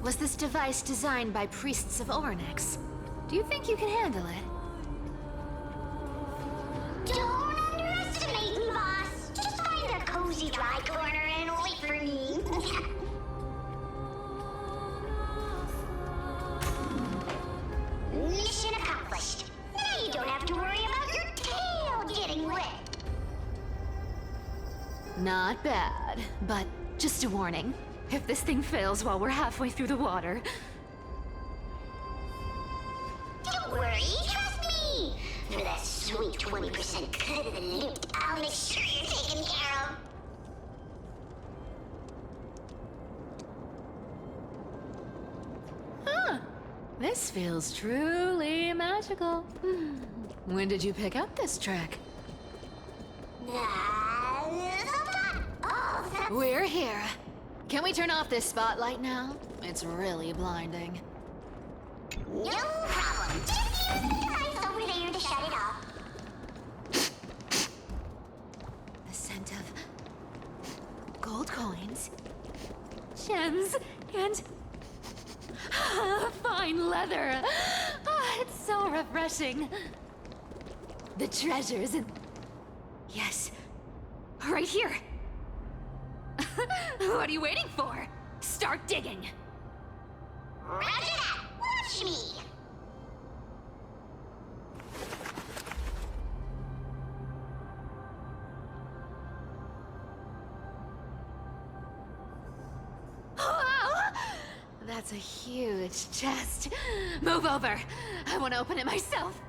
was this device designed by priests of Ornyx. Do you think you can handle it? Don't underestimate me, boss. Just find a cozy dry corner and wait for me. Mission accomplished. Now you don't have to worry about your tail getting wet. Not bad, but just a warning. If this thing fails while we're halfway through the water... Don't worry, trust me. For that sweet 20% cut of the loot, I'll make sure you're taken care of. Huh. This feels truly magical. When did you pick up this trick? We're here. Can we turn off this spotlight now? It's really blinding. No problem. Just use the device over there to shut it off. The scent of gold coins, gems, and fine leather. It's so refreshing. The treasures and... Yes, right here. What are you waiting for? Start digging. Roger that. Watch me. Wow! That's a huge chest. Move over. I want to open it myself.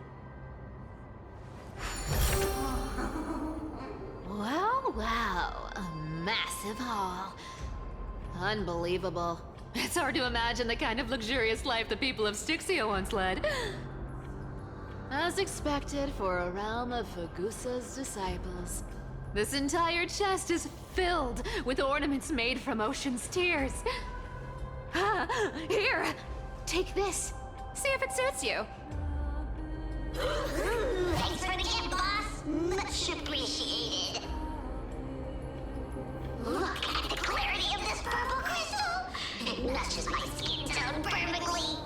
Wow, a massive haul. Unbelievable. It's hard to imagine the kind of luxurious life the people of Styxia once led. As expected for a realm of Fagusa's disciples. This entire chest is filled with ornaments made from ocean's tears. Here, take this. See if it suits you. Thanks for the gift, boss. Much appreciated. Look at the clarity of this purple crystal. It matches my skin tone perfectly.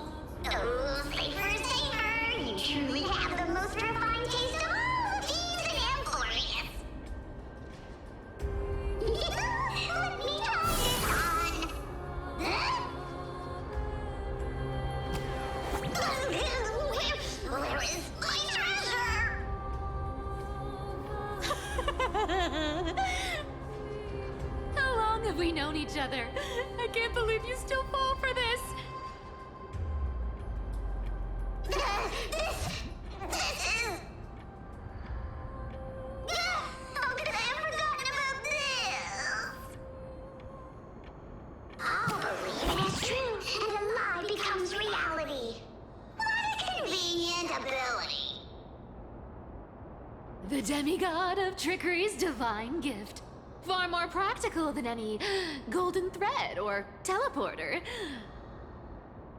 Oh, safer, safer. You truly have the most refined taste of all thieves and employees. Let me try this on. Where is my treasure? How long have we known each other? I can't believe you still fall for this. This is... How could I have forgotten about this? I'll believe it is true, and a lie becomes reality. What a convenient ability. The demigod of trickery's divine gift. Far more practical than any golden thread or teleporter.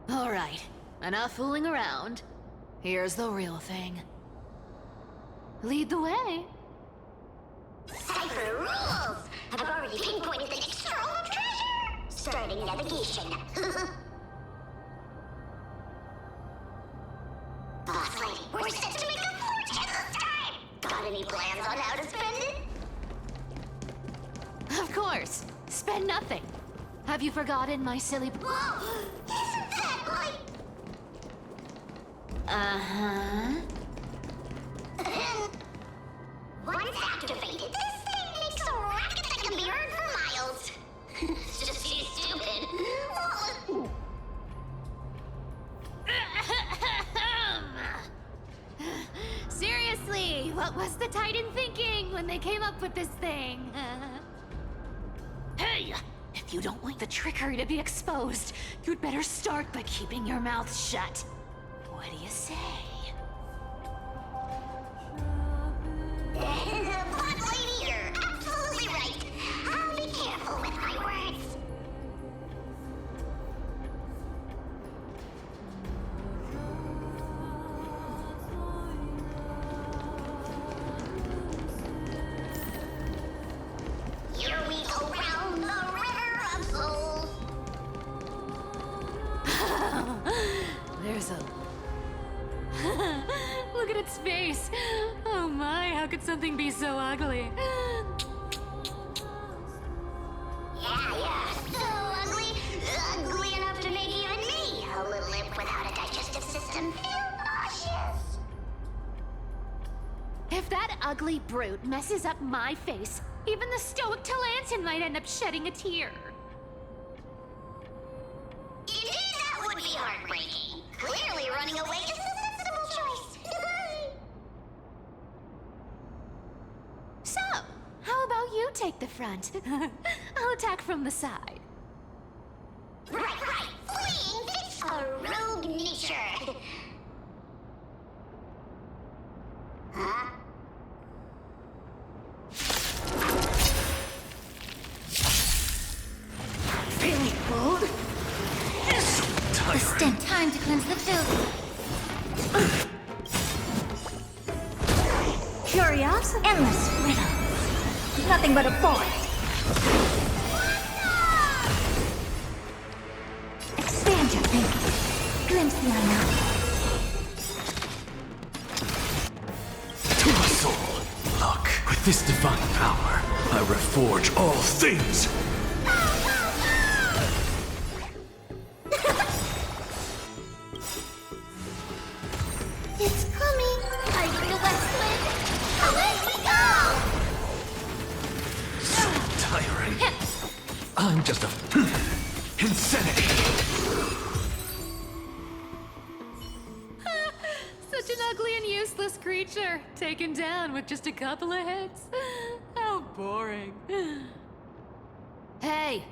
All right, enough fooling around. Here's the real thing. Lead the way. Cypher rules! I've already pinpointed the next trove of treasure! Starting navigation. Boss lady, we're set to make a fortune this time! Got any plans on how to spend it? Of course. Spend nothing. Have you forgotten my silly... Whoa! Isn't that like... Uh-huh. Once activated, this thing makes a racket that can be heard for miles. It's just too stupid. Seriously, what was the Titan thinking when they came up with this thing? Hey! If you don't want the trickery to be exposed, you'd better start by keeping your mouth shut. What do you say? Boss lady, you're absolutely right. I'll be careful with my words. Here we go round the river of souls. face. Oh my, how could something be so ugly? Yeah, so ugly. Ugly enough to make even me, a little imp without a digestive system, feel nauseous. If that ugly brute messes up my face, even the stoic Talantin might end up shedding a tear. Indeed, that would be heartbreaking. Clearly, running away is the sensible choice. So, how about you take the front? I'll attack from the side. Right. Fleeing fits a rogue nature. Huh? Really cold? Just in time to cleanse the filth. Curiosity? Endless riddles. Nothing but a forest. Expand your thinking. Glimpse the unknown. To my soul, look, with this divine power, I reforge all things. It's coming. Are you the west wind? Away we go! So tiring. I'm just a insanity. Such an ugly and useless creature, taken down with just a couple of hits. How boring. Hey,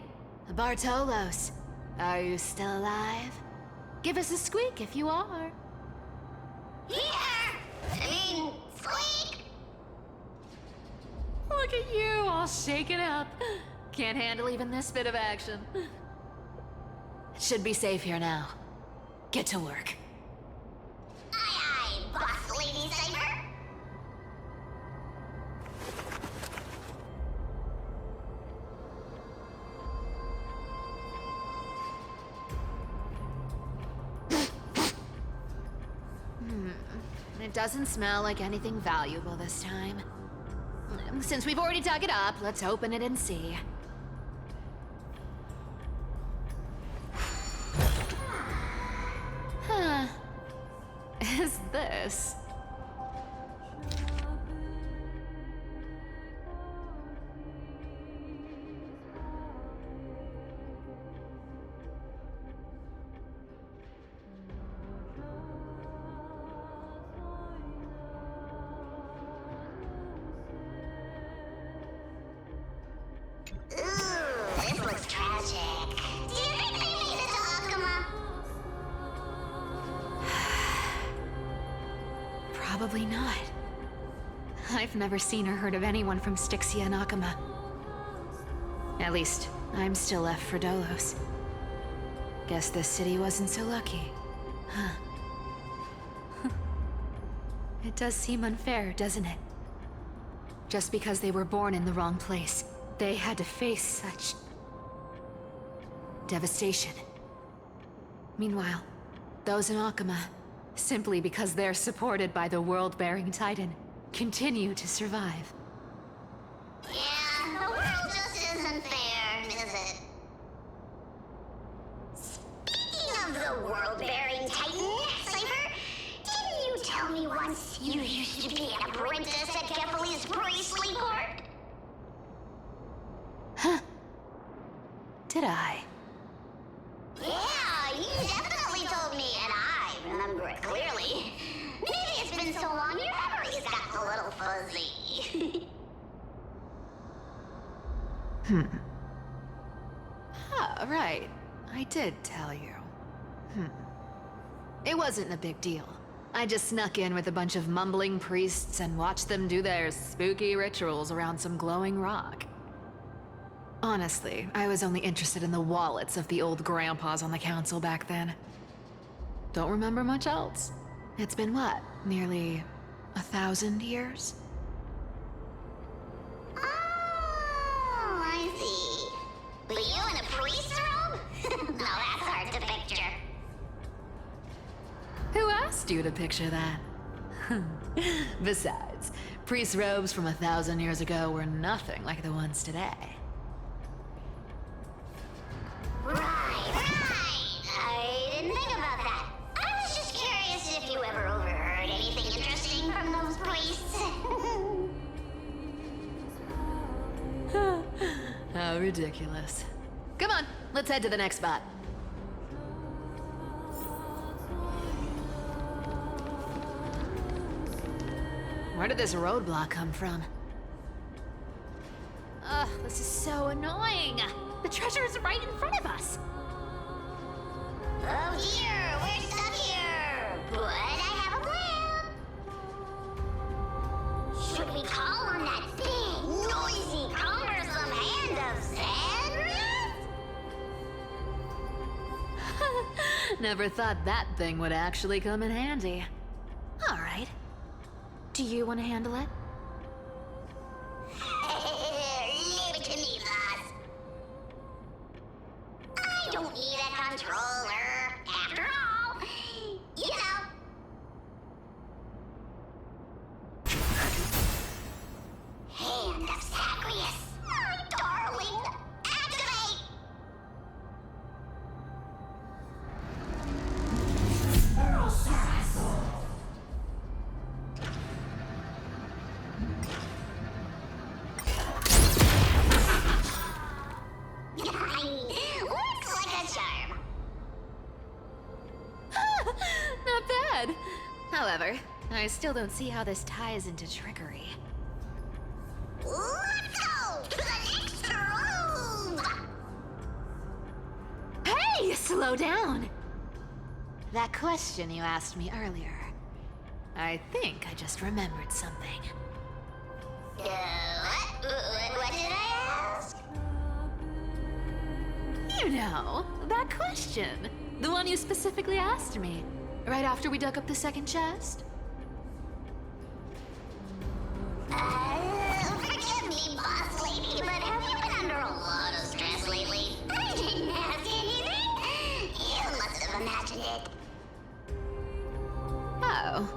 Bartolos, are you still alive? Give us a squeak if you are. Squeak! Look at you, all shaken up. Can't handle even this bit of action. It should be safe here now. Get to work. Aye, boss lady Cypher. It doesn't smell like anything valuable this time. Since we've already dug it up, let's open it and see. Huh. Is this? This looks tragic. Do you think they made it to Akuma? Probably not. I've never seen or heard of anyone from Styxia and Akuma. At least, I'm still left for Dolos. Guess this city wasn't so lucky. Huh. It does seem unfair, doesn't it? Just because they were born in the wrong place, they had to face such devastation. Meanwhile, those in Akuma, simply because they're supported by the world-bearing Titan, continue to survive. Yeah, the world just isn't fair, is it? Speaking of the world-bearing Titan, Cypher, didn't you tell me once you used to be an apprentice at Kefali's priestly court? Huh? Did I? Yeah, you definitely told me, and I remember it clearly. Maybe it's been so long your memory's gotten a little fuzzy. Ah, right. I did tell you. It wasn't a big deal. I just snuck in with a bunch of mumbling priests and watched them do their spooky rituals around some glowing rock. Honestly, I was only interested in the wallets of the old grandpas on the council back then. Don't remember much else. It's been what, nearly 1,000 years? Oh, I see. But you in a priest's robe? Now that's hard to picture. Who asked you to picture that? Besides, priest robes from 1,000 years ago were nothing like the ones today. Right. I didn't think about that. I was just curious if you ever overheard anything interesting from those priests. How ridiculous. Come on, let's head to the next spot. Where did this roadblock come from? Ugh, this is so annoying. The treasure is right in front of us. Oh dear, we're stuck here. But I have a plan. Should we call on that big, noisy, cumbersome hand of Sandra? Never thought that thing would actually come in handy. All right. Do you want to handle it? Leave it to me, boss. I don't need a controller. After all, you know. Hand of Zagreus, my darling. Activate! Looks like a charm. Not bad. However, I still don't see how this ties into trickery. Let's go to the next room. Hey, slow down! That question you asked me earlier. I think I just remembered something. What did I ask? You know, that question. The one you specifically asked me. Right after we dug up the second chest. Forgive me, boss lady, but have you been under a lot of stress lately? I didn't ask anything. You must have imagined it. Oh,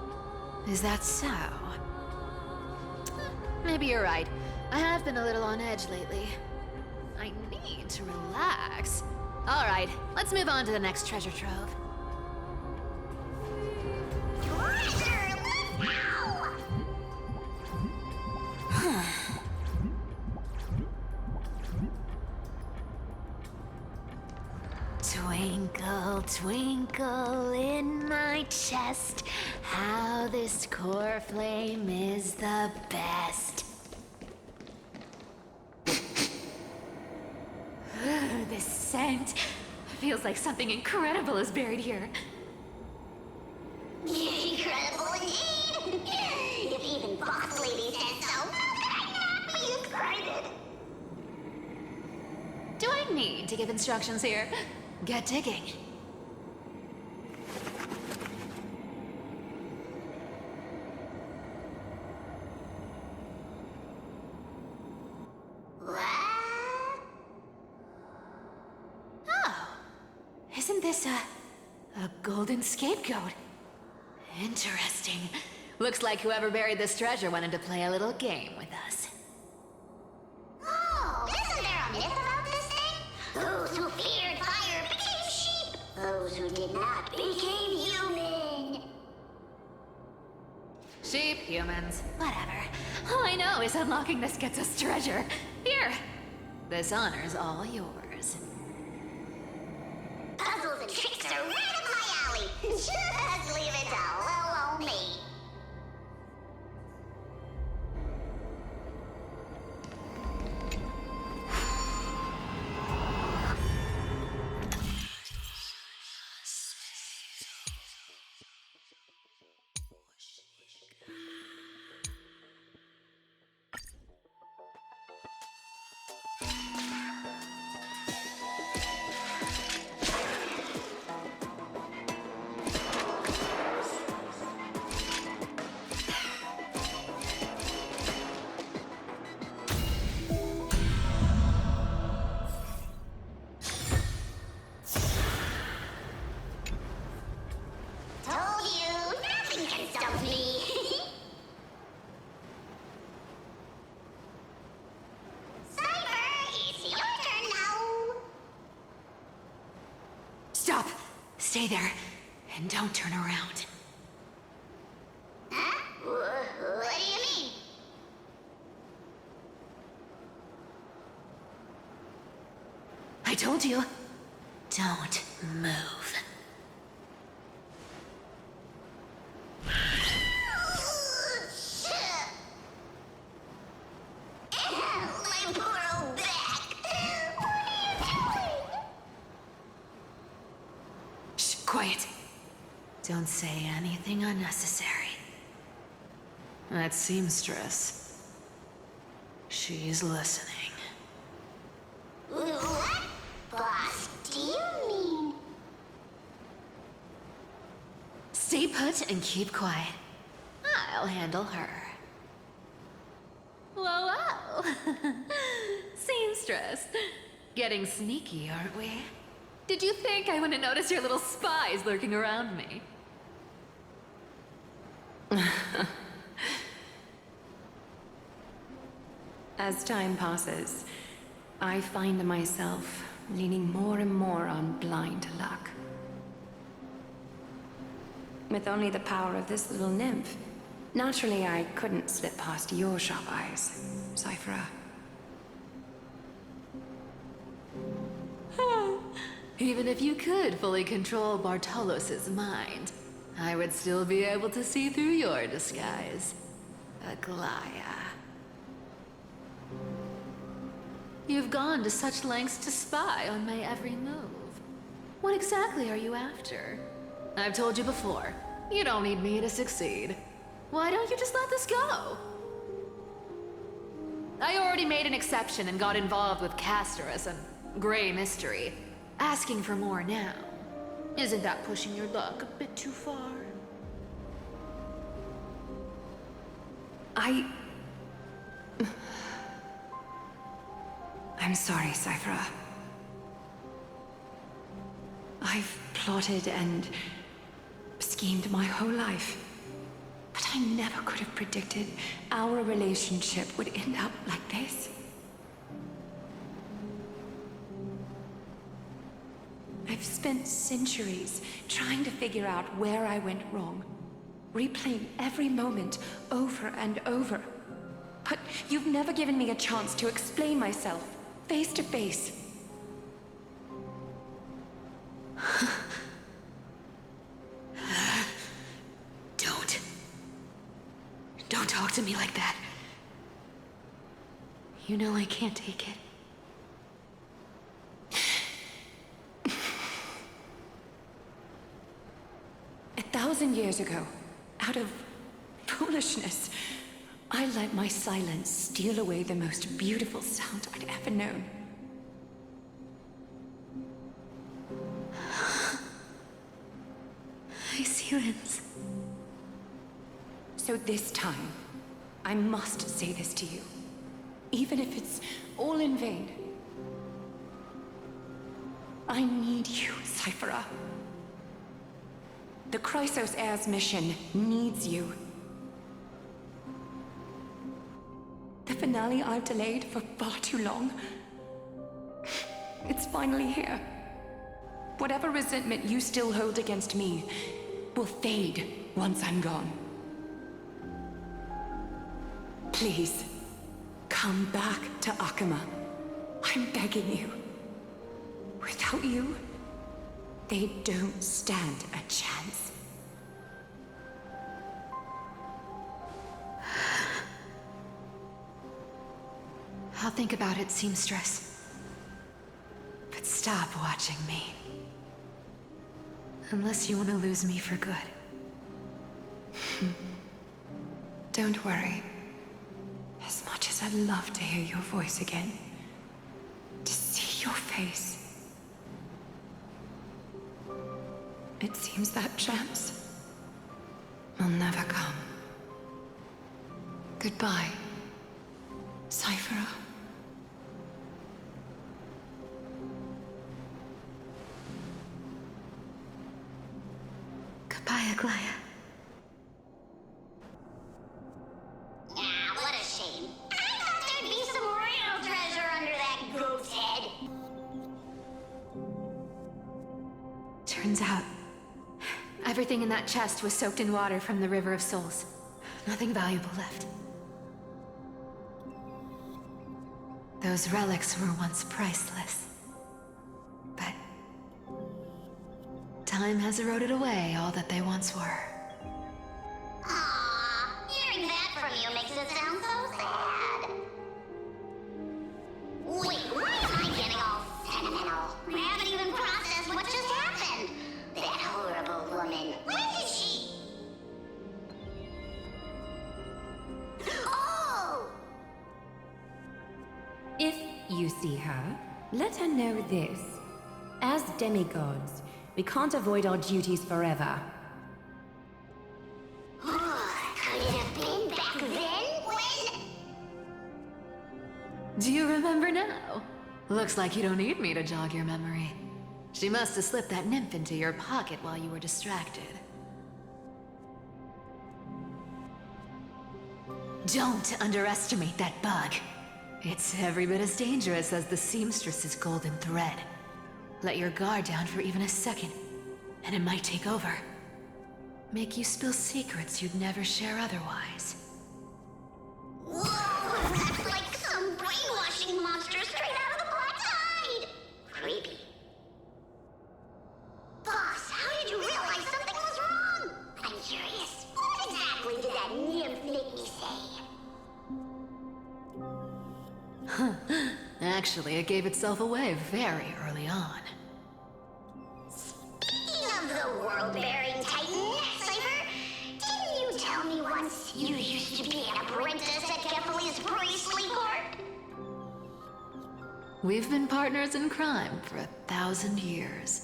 is that so? Maybe you're right. I have been a little on edge lately. I need to relax. All right, let's move on to the next treasure trove. Treasure, let's go! Twinkle, twinkle in my chest, how this core flame is the best. This scent feels like something incredible is buried here. Incredible indeed! If even boss lady said so, how could I not be excited? Do I need to give instructions here? Get digging. What? Oh, isn't this a golden scapegoat? Interesting. Looks like whoever buried this treasure wanted to play a little game with us. Oh, isn't there a myth about this thing? Those who feared fire became sheep. Those who did not became human. Sheep, humans, whatever. All I know is unlocking this gets us treasure. Here, this honor's all yours. Puzzles and tricks are right up my alley. Just leave it to little old me. Stay there, and don't turn around. Huh? What do you mean? I told you, don't move. My poor old back. What are you doing? Shh, quiet. Don't say anything unnecessary. That seamstress. She's listening. What? Boss, do you mean? Stay put and keep quiet. I'll handle her. Whoa, whoa. Seamstress. Getting sneaky, aren't we? Did you think I wouldn't notice your little spies lurking around me? As time passes, I find myself leaning more and more on blind luck. With only the power of this little nymph, naturally I couldn't slip past your sharp eyes, Cyphera. Even if you could fully control Bartolos's mind, I would still be able to see through your disguise. Aglaya. You've gone to such lengths to spy on my every move. What exactly are you after? I've told you before, you don't need me to succeed. Why don't you just let this go? I already made an exception and got involved with Castorus and Grey Mystery. Asking for more now. Isn't that pushing your luck a bit too far? I'm sorry, Cyphera. I've plotted and schemed my whole life. But I never could have predicted our relationship would end up like this. I've spent centuries trying to figure out where I went wrong, replaying every moment over and over. But you've never given me a chance to explain myself, face to face. Don't talk to me like that. You know I can't take it. 1,000 years ago, out of foolishness, I let my silence steal away the most beautiful sound I'd ever known. My silence. So this time, I must say this to you, even if it's all in vain. I need you, Cyphera. The Chrysos Heir's mission needs you. The finale I've delayed for far too long. It's finally here. Whatever resentment you still hold against me will fade once I'm gone. Please, come back to Akama. I'm begging you. Without you, they don't stand a chance. I'll think about it, seamstress. But stop watching me. Unless you want to lose me for good. Don't worry. As much as I'd love to hear your voice again, to see your face, it seems that chance will never come. Goodbye, Cyphera. Goodbye, Aglaya. Ah, what a shame. I thought there'd be some real treasure under that goat's head. Turns out, Everything in that chest was soaked in water from the River of Souls. Nothing valuable left. Those relics were once priceless. But time has eroded away all that they once were. Aww, hearing that from you makes it sound so sad. Wait, why am I getting all sentimental? I haven't even processed what just happened. That horrible woman. Where is she? Oh! If you see her, let her know this. As demigods, we can't avoid our duties forever. Could it have been back then when... Do you remember now? Looks like you don't need me to jog your memory. She must have slipped that nymph into your pocket while you were distracted. Don't underestimate that bug. It's every bit as dangerous as the seamstress's golden thread. Let your guard down for even a second, and it might take over. Make you spill secrets you'd never share otherwise. Whoa, that's like some brainwashing monster straight out of the Black Tide! Creepy. Boss, how did you realize something was wrong? I'm curious. What exactly did that nymph make me say? Actually, it gave itself away very early on. Speaking of the world-bearing titan, Cypher, didn't you tell me once you used to be an apprentice at Kefali's priestly court? We've been partners in crime for 1,000 years.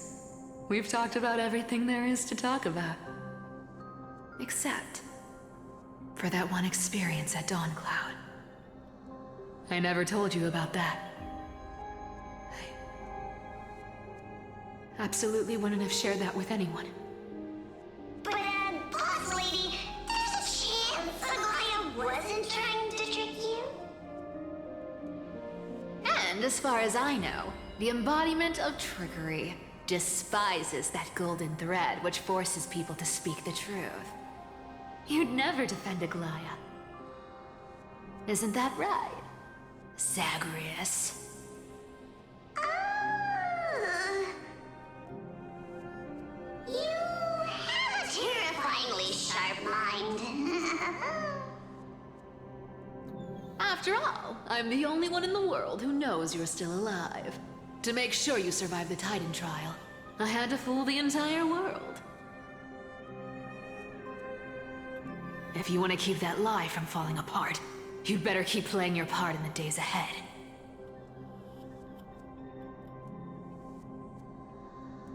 We've talked about everything there is to talk about. Except for that one experience at Dawncloud. I never told you about that. I absolutely wouldn't have shared that with anyone. But, boss lady, there's a chance Aglaia wasn't trying to trick you? And as far as I know, the embodiment of trickery despises that golden thread which forces people to speak the truth. You'd never defend Aglaia. Isn't that right, Zagreus? You have a terrifyingly sharp mind. After all, I'm the only one in the world who knows you're still alive. To make sure you survive the Titan trial, I had to fool the entire world. If you want to keep that lie from falling apart, you'd better keep playing your part in the days ahead.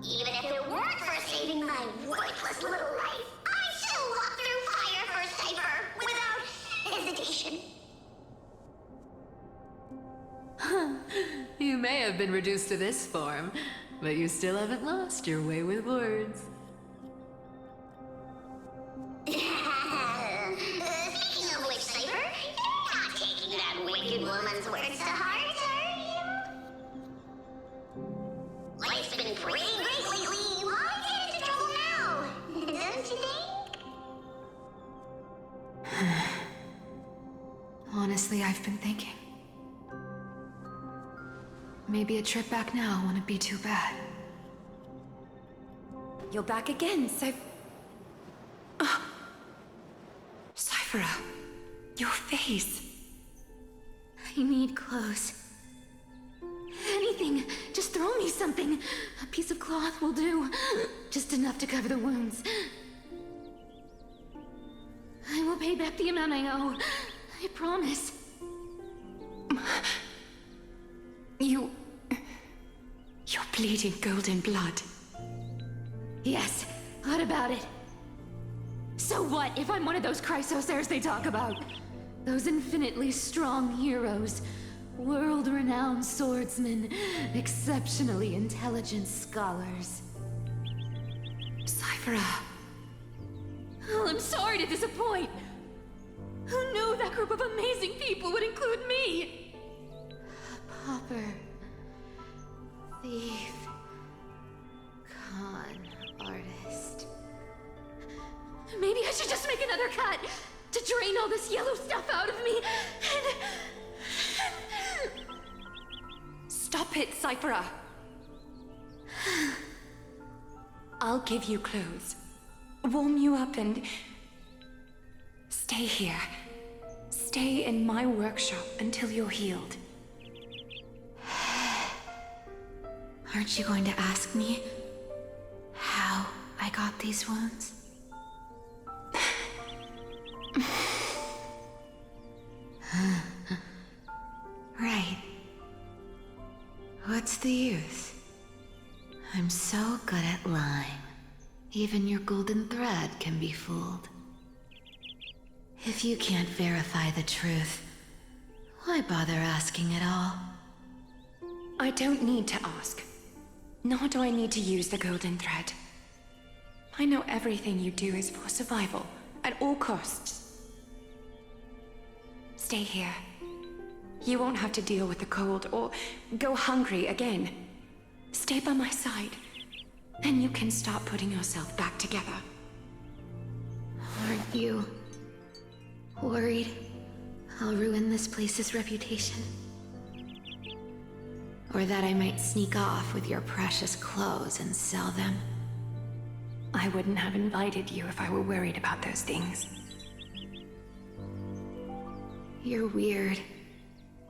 Even if it weren't for saving my worthless little life, I'd still walk through fire for Cypher without hesitation. You may have been reduced to this form, but you still haven't lost your way with words. Speaking of which, Cypher, you're not taking that wicked woman's words to heart, are you? Life's been pretty great lately. Why get into trouble now? Don't you think? Honestly, I've been thinking. Maybe a trip back now wouldn't be too bad. You're back again, Cyphera, your face. I need clothes. Anything. Just throw me something. A piece of cloth will do. Just enough to cover the wounds. I will pay back the amount I owe. I promise. You're bleeding golden blood. Yes, what about it? So what if I'm one of those Chrysosairs they talk about? Those infinitely strong heroes, world-renowned swordsmen, exceptionally intelligent scholars. Cyphera. Oh, I'm sorry to disappoint. Who knew that group of amazing people would include me? A pauper, thief, con artist, it, Cyphera! I'll give you clothes, warm you up, and stay here. Stay in my workshop until you're healed. Aren't you going to ask me how I got these wounds? Right. What's the use? I'm so good at lying. Even your golden thread can be fooled. If you can't verify the truth, why bother asking at all? I don't need to ask. Nor do I need to use the golden thread. I know everything you do is for survival, at all costs. Stay here. You won't have to deal with the cold or go hungry again. Stay by my side, and you can start putting yourself back together. Aren't you worried I'll ruin this place's reputation? Or that I might sneak off with your precious clothes and sell them? I wouldn't have invited you if I were worried about those things. You're weird,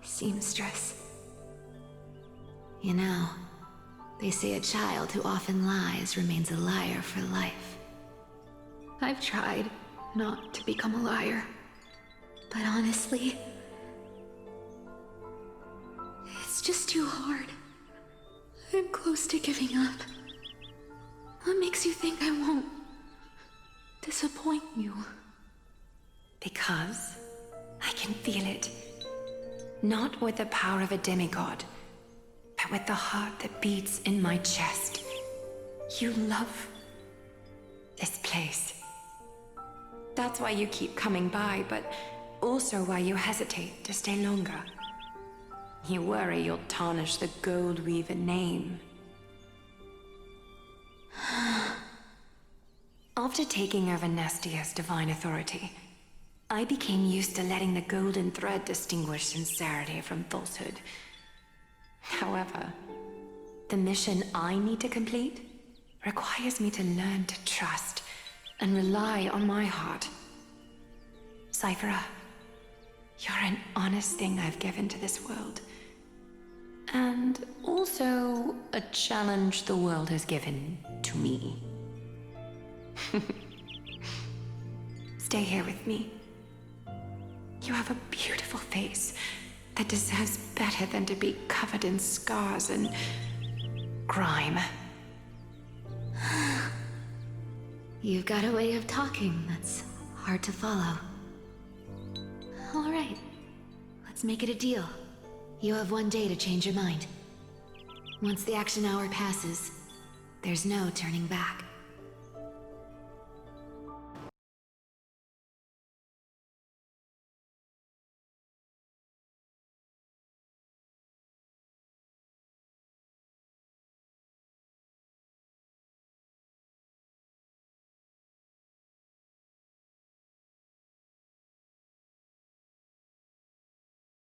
seamstress. You know, they say a child who often lies remains a liar for life. I've tried not to become a liar, but honestly, it's just too hard. I'm close to giving up. What makes you think I won't disappoint you? Because I can feel it. Not with the power of a demigod, but with the heart that beats in my chest. You love this place. That's why you keep coming by, but also why you hesitate to stay longer. You worry you'll tarnish the Gold Weaver name. After taking over Nestia's divine authority, I became used to letting the golden thread distinguish sincerity from falsehood. However, the mission I need to complete requires me to learn to trust and rely on my heart. Cyphera, you're an honest thing I've given to this world. And also a challenge the world has given to me. Stay here with me. You have a beautiful face that deserves better than to be covered in scars and grime. You've got a way of talking that's hard to follow. All right, let's make it a deal. You have 1 day to change your mind. Once the action hour passes, there's no turning back.